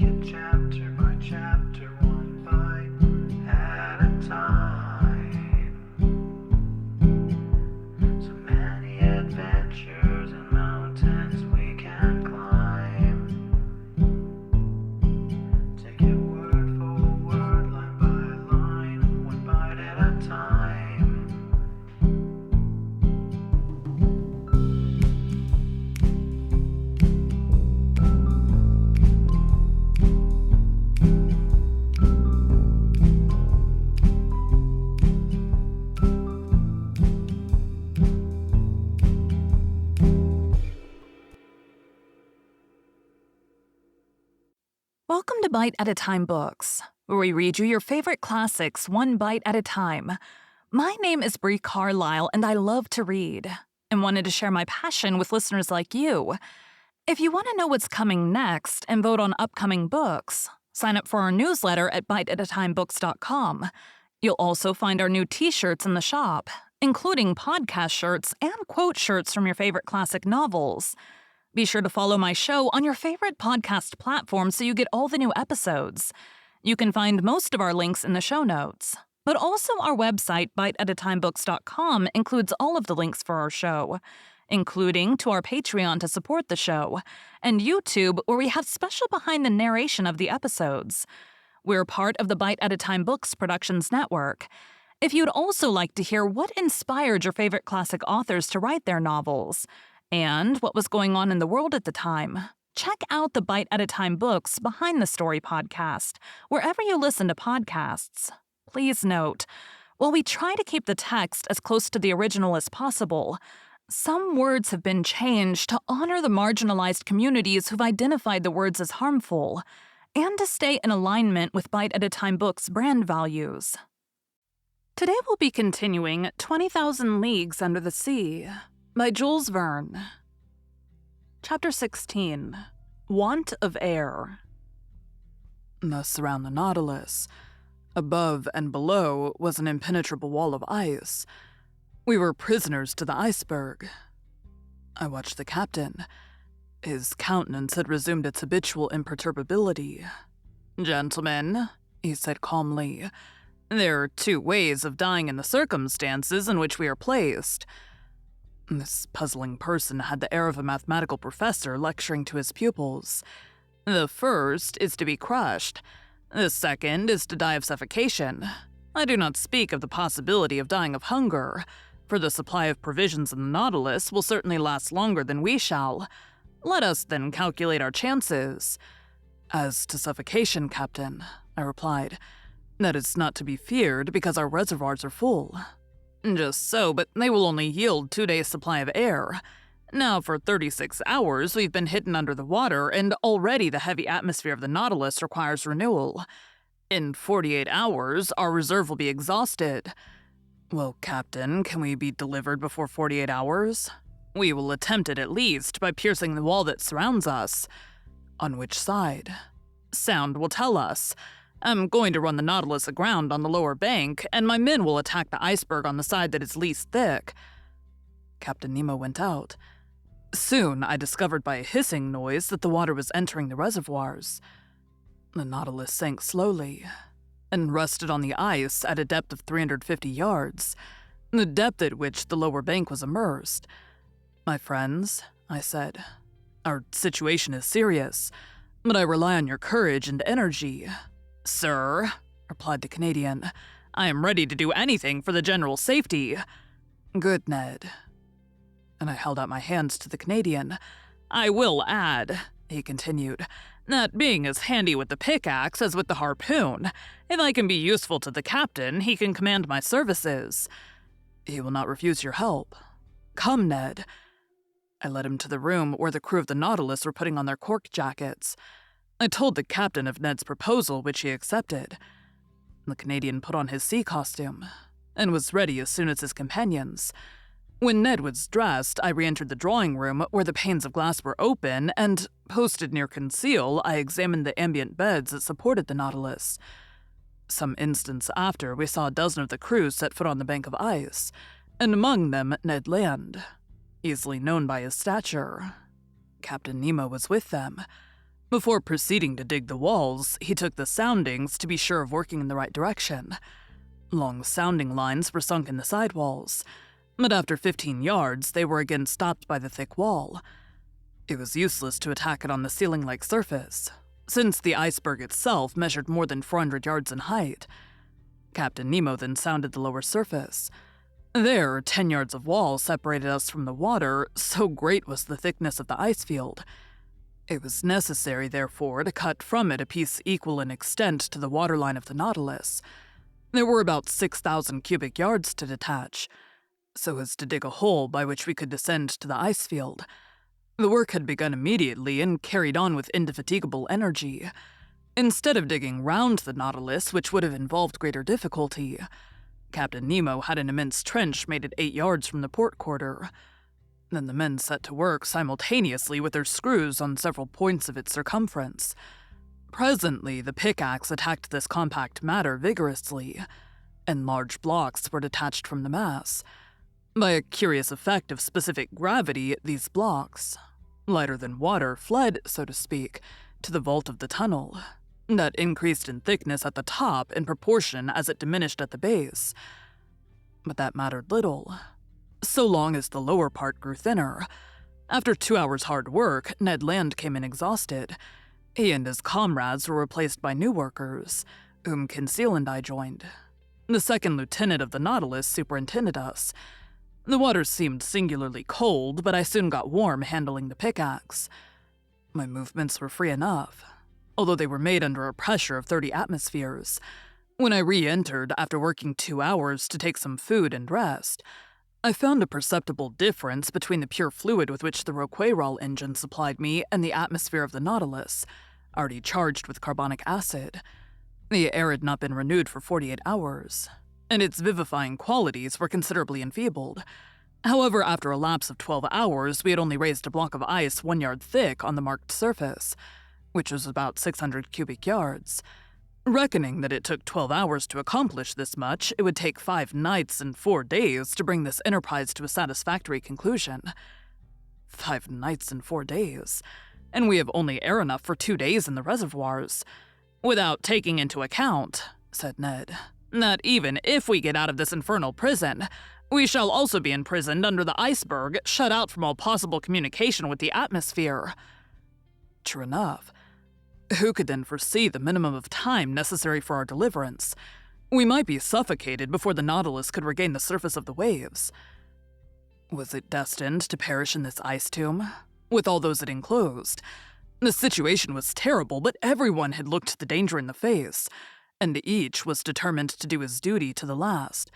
it chapter by chapter, one bite at a time. So many adventures and mountains we can climb. Take it word for word, line by line, one bite at a time. Welcome to Bite at a Time Books, where we read you your favorite classics one bite at a time. My name is Bree Carlile, and I love to read, and wanted to share my passion with listeners like you. If you want to know what's coming next and vote on upcoming books, sign up for our newsletter at biteatatimebooks.com. You'll also find our new t-shirts in the shop, including podcast shirts and quote shirts from your favorite classic novels. Be sure to follow my show on your favorite podcast platform so you get all the new episodes. You can find most of our links in the show notes, but also our website, biteatatimebooks.com, includes all of the links for our show, including to our Patreon to support the show, and YouTube, where we have special behind the narration of the episodes. We're part of the Bite at a Time Books Productions Network. If you'd also like to hear what inspired your favorite classic authors to write their novels, and what was going on in the world at the time, check out the Bite at a Time Books Behind the Story podcast, wherever you listen to podcasts. Please note, while we try to keep the text as close to the original as possible, some words have been changed to honor the marginalized communities who've identified the words as harmful, and to stay in alignment with Bite at a Time Books' brand values. Today we'll be continuing 20,000 Leagues Under the Sea by Jules Verne. Chapter 16. Want of Air. Thus around the Nautilus, above and below, was an impenetrable wall of ice. We were prisoners to the iceberg. I watched the captain. His countenance had resumed its habitual imperturbability. "Gentlemen," he said calmly, "there are two ways of dying in the circumstances in which we are placed." This puzzling person had the air of a mathematical professor lecturing to his pupils. "The first is to be crushed. The second is to die of suffocation. I do not speak of the possibility of dying of hunger, for the supply of provisions in the Nautilus will certainly last longer than we shall. Let us then calculate our chances." "As to suffocation, Captain," I replied, "that is not to be feared because our reservoirs are full." "Just so, but they will only yield 2 days' supply of air. Now for 36 hours we've been hidden under the water, and already the heavy atmosphere of the Nautilus requires renewal. In 48 hours our reserve will be exhausted." "Well, Captain, can we be delivered before 48 hours? "We will attempt it at least by piercing the wall that surrounds us." "On which side?" "Sound will tell us. I'm going to run the Nautilus aground on the lower bank, and my men will attack the iceberg on the side that is least thick." Captain Nemo went out. Soon I discovered by a hissing noise that the water was entering the reservoirs. The Nautilus sank slowly and rested on the ice at a depth of 350 yards, the depth at which the lower bank was immersed. "My friends," I said, "our situation is serious, but I rely on your courage and energy." "Sir," replied the Canadian, "I am ready to do anything for the general safety." "Good, Ned." And I held out my hands to the Canadian. "I will add," he continued, "that being as handy with the pickaxe as with the harpoon, if I can be useful to the captain, he can command my services." "He will not refuse your help. Come, Ned." I led him to the room where the crew of the Nautilus were putting on their cork jackets. I told the captain of Ned's proposal, which he accepted. The Canadian put on his sea costume and was ready as soon as his companions. When Ned was dressed, I re-entered the drawing room where the panes of glass were open, and, posted near Conceal, I examined the ambient beds that supported the Nautilus. Some instants after, we saw a dozen of the crew set foot on the bank of ice, and among them Ned Land, easily known by his stature. Captain Nemo was with them. Before proceeding to dig the walls, he took the soundings to be sure of working in the right direction. Long sounding lines were sunk in the sidewalls, but after 15 yards, they were again stopped by the thick wall. It was useless to attack it on the ceiling-like surface, since the iceberg itself measured more than 400 yards in height. Captain Nemo then sounded the lower surface. There, 10 yards of wall separated us from the water, so great was the thickness of the ice field. It was necessary, therefore, to cut from it a piece equal in extent to the waterline of the Nautilus. There were about 6,000 cubic yards to detach, so as to dig a hole by which we could descend to the ice field. The work had begun immediately and carried on with indefatigable energy. Instead of digging round the Nautilus, which would have involved greater difficulty, Captain Nemo had an immense trench made at 8 yards from the port quarter. Then the men set to work simultaneously with their screws on several points of its circumference. Presently, the pickaxe attacked this compact matter vigorously, and large blocks were detached from the mass. By a curious effect of specific gravity, these blocks, lighter than water, fled, so to speak, to the vault of the tunnel, that increased in thickness at the top in proportion as it diminished at the base. But that mattered little, so long as the lower part grew thinner. After 2 hours' hard work, Ned Land came in exhausted. He and his comrades were replaced by new workers, whom Conseil and I joined. The second lieutenant of the Nautilus superintended us. The water seemed singularly cold, but I soon got warm handling the pickaxe. My movements were free enough, although they were made under a pressure of 30 atmospheres. When I re-entered after working 2 hours to take some food and rest, I found a perceptible difference between the pure fluid with which the Roqueyrol engine supplied me and the atmosphere of the Nautilus, already charged with carbonic acid. The air had not been renewed for 48 hours, and its vivifying qualities were considerably enfeebled. However, after a lapse of 12 hours, we had only raised a block of ice 1 yard thick on the marked surface, which was about 600 cubic yards. Reckoning that it took 12 hours to accomplish this much, it would take 5 nights and 4 days to bring this enterprise to a satisfactory conclusion. 5 nights and 4 days, and we have only air enough for 2 days in the reservoirs. Without taking into account, said Ned, that even if we get out of this infernal prison, we shall also be imprisoned under the iceberg, shut out from all possible communication with the atmosphere. True enough. Who could then foresee the minimum of time necessary for our deliverance? We might be suffocated before the Nautilus could regain the surface of the waves. Was it destined to perish in this ice tomb, with all those it enclosed? The situation was terrible, but everyone had looked the danger in the face, and each was determined to do his duty to the last.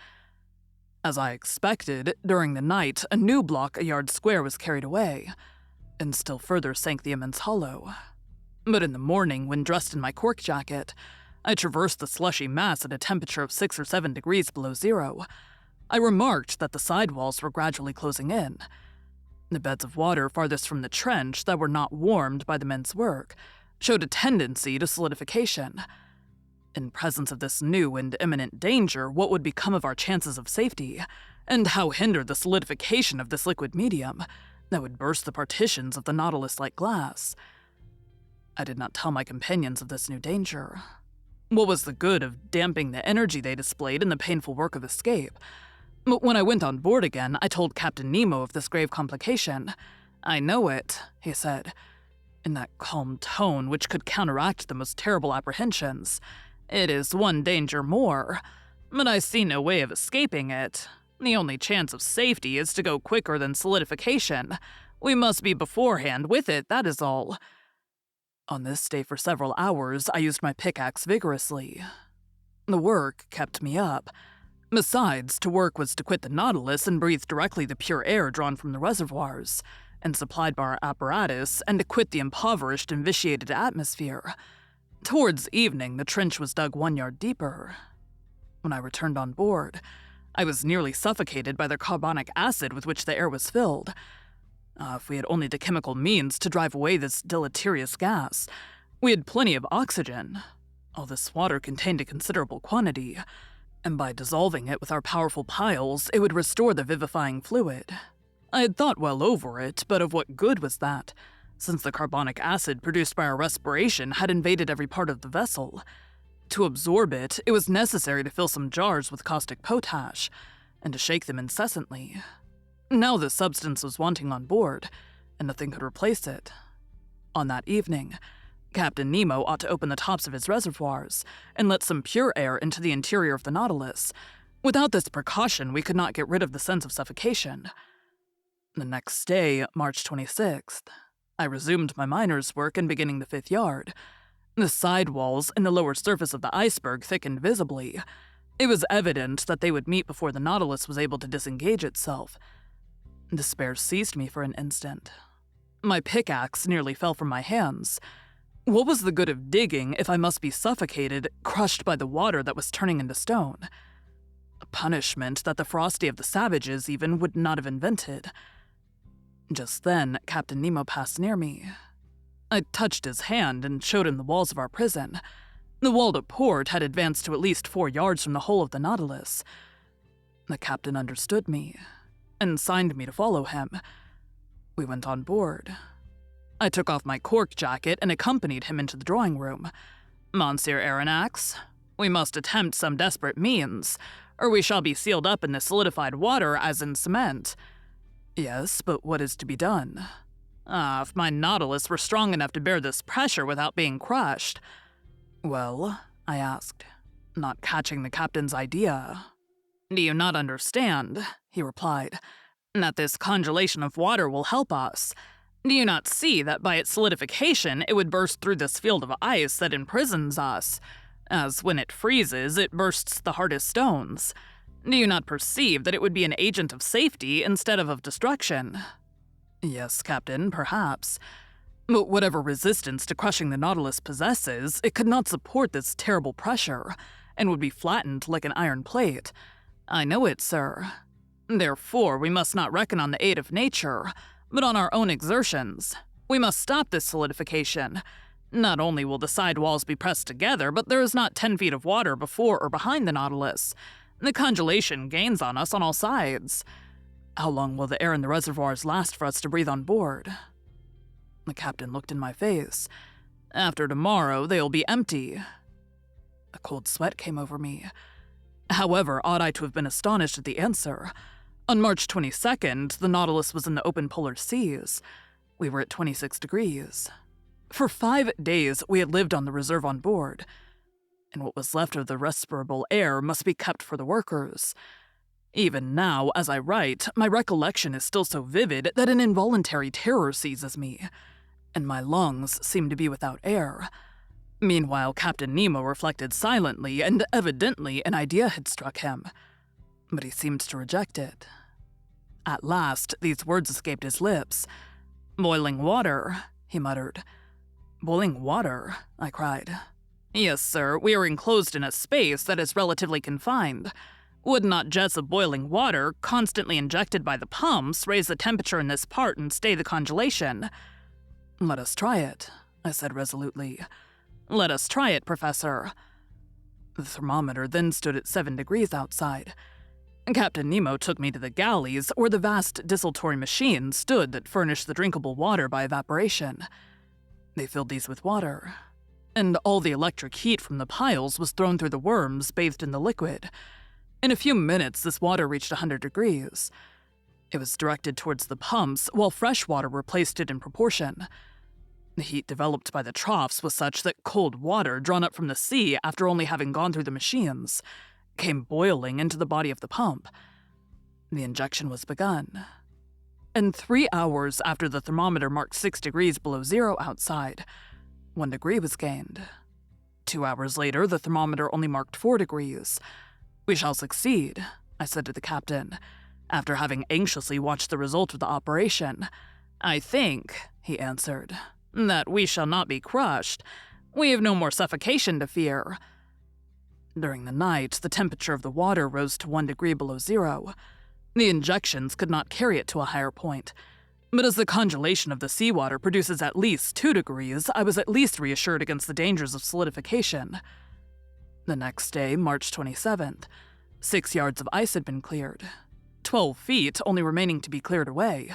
As I expected, during the night, a new block a yard square was carried away, and still further sank the immense hollow. But in the morning, when dressed in my cork jacket, I traversed the slushy mass at a temperature of 6 or 7 degrees below zero. I remarked that the sidewalls were gradually closing in. The beds of water farthest from the trench that were not warmed by the men's work showed a tendency to solidification. In presence of this new and imminent danger, what would become of our chances of safety, and how hinder the solidification of this liquid medium that would burst the partitions of the Nautilus like glass? I did not tell my companions of this new danger. What was the good of damping the energy they displayed in the painful work of escape? But when I went on board again, I told Captain Nemo of this grave complication. "I know it," he said, in that calm tone which could counteract the most terrible apprehensions. "It is one danger more, but I see no way of escaping it. The only chance of safety is to go quicker than solidification. We must be beforehand with it, that is all." On this day for several hours, I used my pickaxe vigorously. The work kept me up. Besides, to work was to quit the Nautilus and breathe directly the pure air drawn from the reservoirs and supplied by our apparatus, and to quit the impoverished and vitiated atmosphere. Towards evening, the trench was dug 1 yard deeper. When I returned on board, I was nearly suffocated by the carbonic acid with which the air was filled. If we had only the chemical means to drive away this deleterious gas. We had plenty of oxygen. All this water contained a considerable quantity, and by dissolving it with our powerful piles, it would restore the vivifying fluid. I had thought well over it, but of what good was that? since the carbonic acid produced by our respiration had invaded every part of the vessel. To absorb it, it was necessary to fill some jars with caustic potash, and to shake them incessantly. Now the substance was wanting on board, and nothing could replace it. On that evening, Captain Nemo ought to open the tops of his reservoirs and let some pure air into the interior of the Nautilus. Without this precaution, we could not get rid of the sense of suffocation. The next day, March 26th, I resumed my miner's work in beginning the 5th yard. The side walls and the lower surface of the iceberg thickened visibly. It was evident that they would meet before the Nautilus was able to disengage itself. Despair seized me for an instant. My pickaxe nearly fell from my hands. What was the good of digging if I must be suffocated, crushed by the water that was turning into stone? A punishment that the Frosty of the Savages even would not have invented. Just then, Captain Nemo passed near me. I touched his hand and showed him the walls of our prison. The wall to port had advanced to at least 4 yards from the hull of the Nautilus. The captain understood me and signed me to follow him. We went on board. I took off my cork jacket and accompanied him into the drawing room. Monsieur Aronnax, we must attempt some desperate means, or we shall be sealed up in the solidified water as in cement. Yes, but what is to be done? If my Nautilus were strong enough to bear this pressure without being crushed. Well, I asked, not catching the captain's idea. Do you not understand, he replied, that this congelation of water will help us? Do you not see that by its solidification it would burst through this field of ice that imprisons us, as when it freezes it bursts the hardest stones? Do you not perceive that it would be an agent of safety instead of destruction? Yes, Captain, perhaps. But whatever resistance to crushing the Nautilus possesses, it could not support this terrible pressure, and would be flattened like an iron plate. I know it, sir. Therefore, we must not reckon on the aid of nature, but on our own exertions. We must stop this solidification. Not only will the side walls be pressed together, but there is not 10 feet of water before or behind the Nautilus. The congelation gains on us on all sides. How long will the air in the reservoirs last for us to breathe on board? The captain looked in my face. After tomorrow, they'll be empty. A cold sweat came over me. However, ought I to have been astonished at the answer? On March 22nd, the Nautilus was in the open polar seas. We were at 26 degrees. For 5 days, we had lived on the reserve on board, and what was left of the respirable air must be kept for the workers. Even now, as I write, my recollection is still so vivid that an involuntary terror seizes me, and my lungs seem to be without air. Meanwhile, Captain Nemo reflected silently, and evidently an idea had struck him, but he seemed to reject it. At last, these words escaped his lips. "Boiling water," he muttered. "Boiling water?" I cried. "Yes, sir, we are enclosed in a space that is relatively confined. Would not jets of boiling water, constantly injected by the pumps, raise the temperature in this part and stay the congelation?" "Let us try it," I said resolutely. "Let us try it, Professor." The thermometer then stood at 7 degrees outside. Captain Nemo took me to the galleys, where the vast desaltory machines stood that furnished the drinkable water by evaporation. They filled these with water, and all the electric heat from the piles was thrown through the worms bathed in the liquid. In a few minutes, this water reached 100 degrees. It was directed towards the pumps, while fresh water replaced it in proportion. The heat developed by the troughs was such that cold water, drawn up from the sea after only having gone through the machines, came boiling into the body of the pump. The injection was begun. And 3 hours after the thermometer marked 6 degrees below zero outside, 1 degree was gained. 2 hours later, the thermometer only marked 4 degrees. "We shall succeed," I said to the captain, after having anxiously watched the result of the operation. "I think," he answered, "that we shall not be crushed. We have no more suffocation to fear." During the night, the temperature of the water rose to 1 degree below zero. The injections could not carry it to a higher point, but as the congelation of the seawater produces at least 2 degrees, I was at least reassured against the dangers of solidification. The next day, March 27th, 6 yards of ice had been cleared, 12 feet only remaining to be cleared away.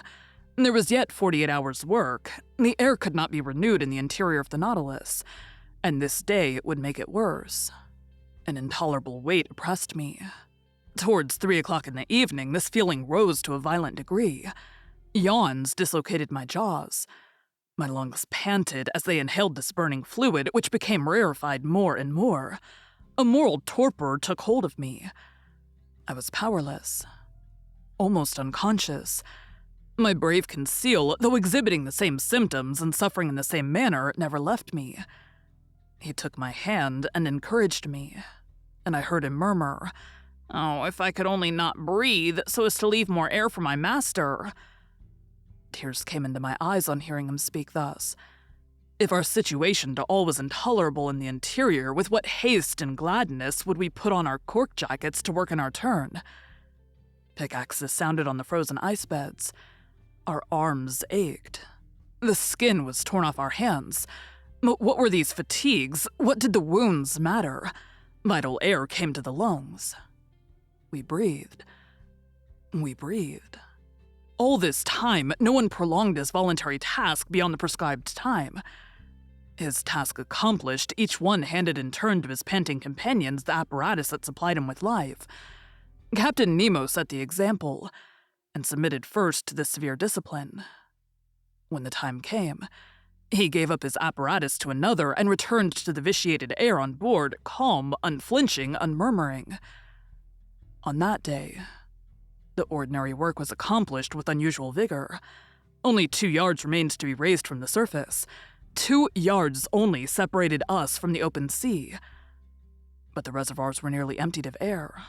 There was yet 48 hours' work. The air could not be renewed in the interior of the Nautilus, and this day would make it worse. An intolerable weight oppressed me. Towards 3 o'clock in the evening, this feeling rose to a violent degree. Yawns dislocated my jaws. My lungs panted as they inhaled this burning fluid, which became rarefied more and more. A moral torpor took hold of me. I was powerless, almost unconscious. My brave Conceal, though exhibiting the same symptoms and suffering in the same manner, never left me. He took my hand and encouraged me, and I heard him murmur, "Oh, if I could only not breathe so as to leave more air for my master." Tears came into my eyes on hearing him speak thus. If our situation to all was intolerable in the interior, with what haste and gladness would we put on our cork jackets to work in our turn? Pickaxes sounded on the frozen ice beds. Our arms ached. The skin was torn off our hands. But what were these fatigues? What did the wounds matter? Vital air came to the lungs. We breathed. We breathed. All this time, no one prolonged his voluntary task beyond the prescribed time. His task accomplished, each one handed in turn to his panting companions the apparatus that supplied him with life. Captain Nemo set the example, and submitted first to this severe discipline. When the time came, he gave up his apparatus to another and returned to the vitiated air on board, calm, unflinching, unmurmuring. On that day, the ordinary work was accomplished with unusual vigor. Only 2 yards remained to be raised from the surface. 2 yards only separated us from the open sea. But the reservoirs were nearly emptied of air.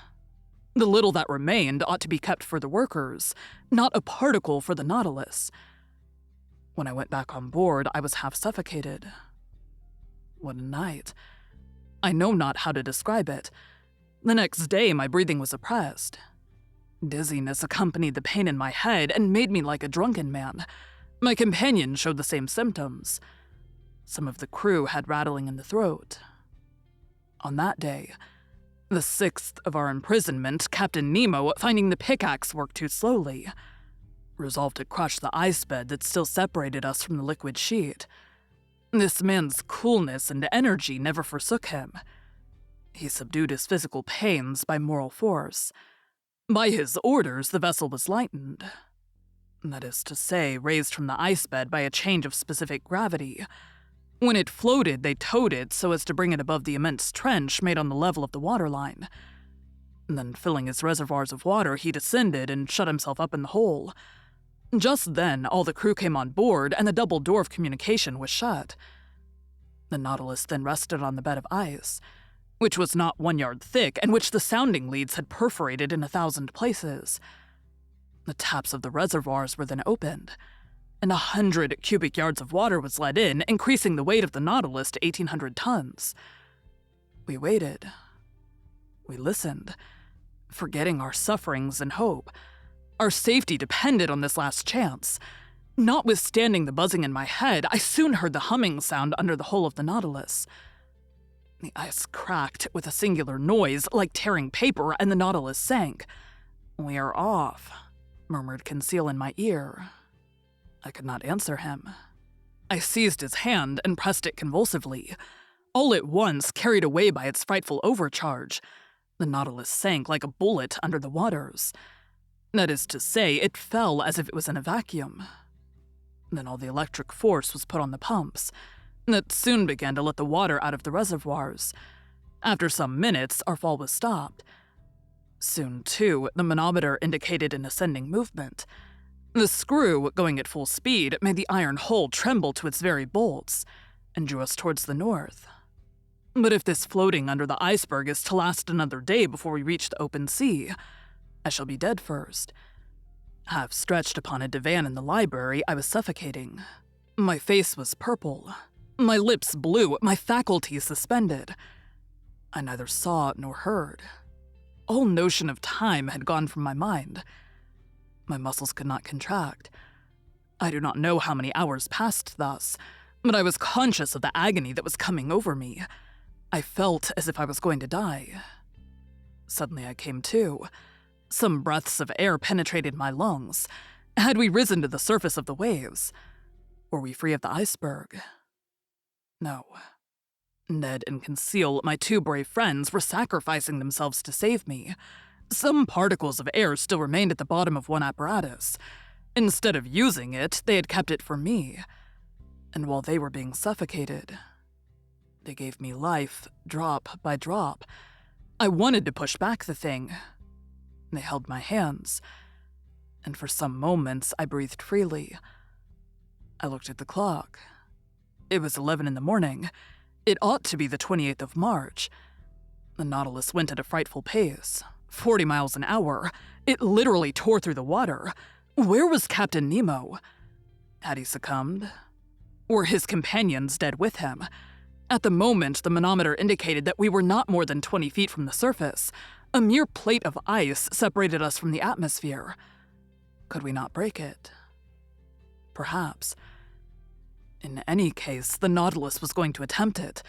The little that remained ought to be kept for the workers, not a particle for the Nautilus. When I went back on board, I was half suffocated. What a night. I know not how to describe it. The next day, my breathing was oppressed. Dizziness accompanied the pain in my head and made me like a drunken man. My companions showed the same symptoms. Some of the crew had rattling in the throat. On that day, the 6th of our imprisonment, Captain Nemo, finding the pickaxe work too slowly, resolved to crush the ice bed that still separated us from the liquid sheet. This man's coolness and energy never forsook him. He subdued his physical pains by moral force. By his orders, the vessel was lightened. That is to say, raised from the ice bed by a change of specific gravity. When it floated, they towed it so as to bring it above the immense trench made on the level of the waterline. Then, filling his reservoirs of water, he descended and shut himself up in the hole. Just then, all the crew came on board, and the double door of communication was shut. The Nautilus then rested on the bed of ice, which was not 1 yard thick, and which the sounding leads had perforated in 1,000 places. The taps of the reservoirs were then opened, and 100 cubic yards of water was let in, increasing the weight of the Nautilus to 1,800 tons. We waited. We listened, forgetting our sufferings and hope. Our safety depended on this last chance. Notwithstanding the buzzing in my head, I soon heard the humming sound under the hull of the Nautilus. The ice cracked with a singular noise, like tearing paper, and the Nautilus sank. "We are off," murmured Conceal in my ear. I could not answer him. I seized his hand and pressed it convulsively. All at once, carried away by its frightful overcharge, the Nautilus sank like a bullet under the waters. That is to say, it fell as if it was in a vacuum. Then all the electric force was put on the pumps, that soon began to let the water out of the reservoirs. After some minutes, our fall was stopped. Soon, too, the manometer indicated an ascending movement. The screw, going at full speed, made the iron hull tremble to its very bolts, and drew us towards the north. But if this floating under the iceberg is to last another day before we reach the open sea, I shall be dead first. Half stretched upon a divan in the library, I was suffocating. My face was purple, my lips blue, my faculties suspended. I neither saw nor heard. All notion of time had gone from my mind. My muscles could not contract. I do not know how many hours passed thus, but I was conscious of the agony that was coming over me. I felt as if I was going to die. Suddenly I came to. Some breaths of air penetrated my lungs. Had we risen to the surface of the waves? Were we free of the iceberg? No. Ned and Conseil, my two brave friends, were sacrificing themselves to save me. Some particles of air still remained at the bottom of one apparatus. Instead of using it, they had kept it for me. And while they were being suffocated, they gave me life, drop by drop. I wanted to push back the thing. They held my hands, and for some moments I breathed freely. I looked at the clock. It was 11 in the morning. It ought to be the 28th of March. The Nautilus went at a frightful pace, 40 miles an hour. It literally tore through the water. Where was Captain Nemo? Had he succumbed? Were his companions dead with him? At the moment, the manometer indicated that we were not more than 20 feet from the surface. A mere plate of ice separated us from the atmosphere. Could we not break it? Perhaps. In any case, the Nautilus was going to attempt it.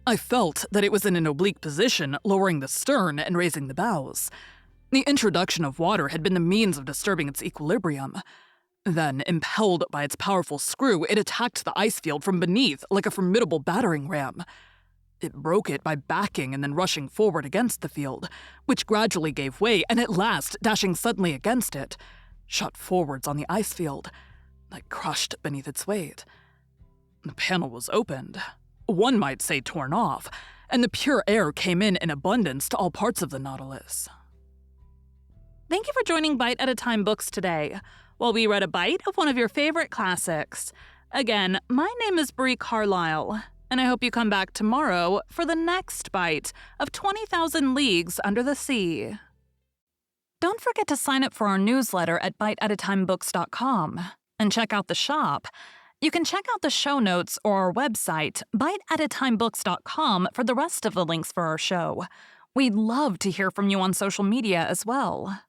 I felt that it was in an oblique position, lowering the stern and raising the bows. The introduction of water had been the means of disturbing its equilibrium. Then, impelled by its powerful screw, it attacked the ice field from beneath like a formidable battering ram. It broke it by backing and then rushing forward against the field, which gradually gave way and at last, dashing suddenly against it, shot forwards on the ice field, like crushed beneath its weight. The panel was opened, one might say torn off, and the pure air came in abundance to all parts of the Nautilus. Thank you for joining Bite at a Time Books today, while we read a bite of one of your favorite classics. Again, my name is Bree Carlile, and I hope you come back tomorrow for the next bite of 20,000 Leagues Under the Sea. Don't forget to sign up for our newsletter at biteatatimebooks.com and check out the shop. You can check out the show notes or our website, biteatatimebooks.com, for the rest of the links for our show. We'd love to hear from you on social media as well.